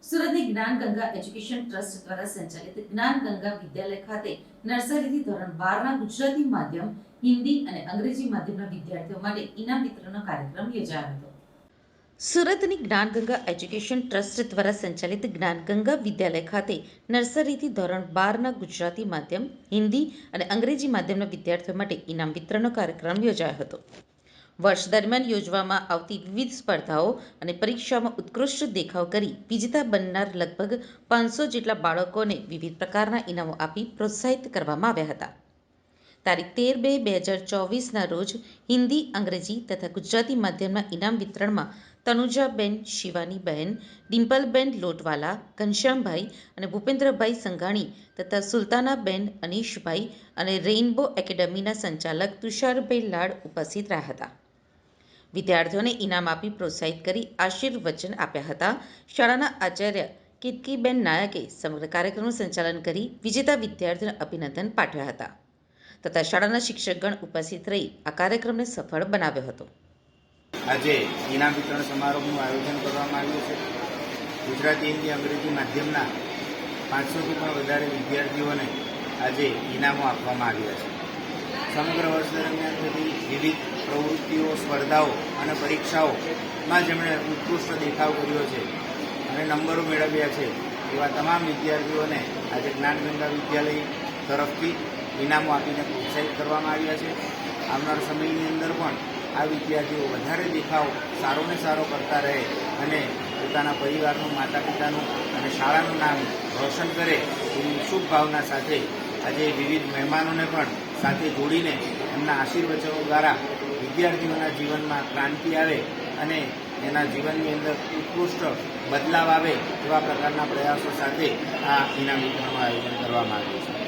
સુરતની જ્ઞાન Ganga education trust દ્વારા સંચાલિત જ્ઞાન ગંગા વિદ્યાલય ખાતે નર્સરીથી ધોરણ 12ના ગુજરાતી માધ્યમ, હિન્દી અને અંગ્રેજી માધ્યમના વિદ્યાર્થીઓ માટે ઇનામ વિતરણનો કાર્યક્રમ યોજાયો હતો. સુરતની જ્ઞાન ગંગા એજ્યુકેશન ટ્રસ્ટ દ્વારા સંચાલિત જ્ઞાન ગંગા વિદ્યાલય ખાતે નર્સરીથી ધોરણ 12ના ગુજરાતી માધ્યમ, હિન્દી અને અંગ્રેજી માધ્યમના વિદ્યાર્થીઓ માટે ઇનામ વિતરણનો કાર્યક્રમ યોજાયો હતો. વર્ષ દરમિયાન યોજવામાં આવતી વિવિધ સ્પર્ધાઓ અને પરીક્ષામાં ઉત્કૃષ્ટ દેખાવ કરી વિજેતા બનનાર લગભગ 500 જેટલા બાળકોને વિવિધ પ્રકારના ઇનામો આપી પ્રોત્સાહિત કરવામાં આવ્યા હતા. તારીખ 13/2/2024ના રોજ હિન્દી, અંગ્રેજી તથા ગુજરાતી માધ્યમના ઇનામ વિતરણમાં તનુજાબેન શિવાનીબહેન, ડિમ્પલબેન લોટવાલા, ઘનશ્યામભાઈ અને ભૂપેન્દ્રભાઈ સંઘાણી તથા સુલતાનાબેન અનીશભાઈ અને રેઇનબો એકેડમીના સંચાલક તુષારભાઈ લાડ ઉપસ્થિત રહ્યા હતા. વિદ્યાર્થીઓને ઇનામ આપી પ્રોત્સાહિત કરી આશીર્વચન આપ્યા હતા. શાળાના આચાર્ય કેતકીબેન નાયકે સમગ્ર કાર્યક્રમનું સંચાલન કરી વિજેતા વિદ્યાર્થીઓને અભિનંદન પાઠવ્યા હતા તથા શાળાના શિક્ષકગણ ઉપસ્થિત રહી આ કાર્યક્રમને સફળ બનાવ્યો હતો. આજે ઇનામ વિતરણ સમારોહનું આયોજન કરવામાં આવ્યું છે. ગુજરાતી, હિન્દી, અંગ્રેજી માધ્યમના 500થી પણ વધારે વિદ્યાર્થીઓને આજે ઇનામો આપવામાં આવ્યા છે. સમગ્ર વર્ષ દરમિયાન થતી વિવિધ પ્રવૃત્તિઓ, સ્પર્ધાઓ અને પરીક્ષાઓમાં જેમણે ઉત્કૃષ્ટ દેખાવ કર્યો છે અને નંબરો મેળવ્યા છે એવા તમામ વિદ્યાર્થીઓને આજે જ્ઞાન ગંગા વિદ્યાલય તરફથી ઇનામો આપીને પ્રોત્સાહિત કરવામાં આવ્યા છે. આવનાર સમયની અંદર પણ આ વિદ્યાર્થીઓ વધારે દેખાવ સારો ને સારો કરતા રહે અને પોતાના પરિવારનું, માતા પિતાનું અને શાળાનું નામ રોશન કરે એવી શુભ ભાવના સાથે આજે વિવિધ મહેમાનોને પણ સાથે જોડીને એમના આશીર્વચનો દ્વારા વિદ્યાર્થીઓના જીવનમાં ક્રાંતિ આવે અને એના જીવનની અંદર ઉત્કૃષ્ટ બદલાવ આવે એવા પ્રકારના પ્રયાસો સાથે આ ઇનામ વિતરણનું આયોજન કરવામાં આવ્યું છે.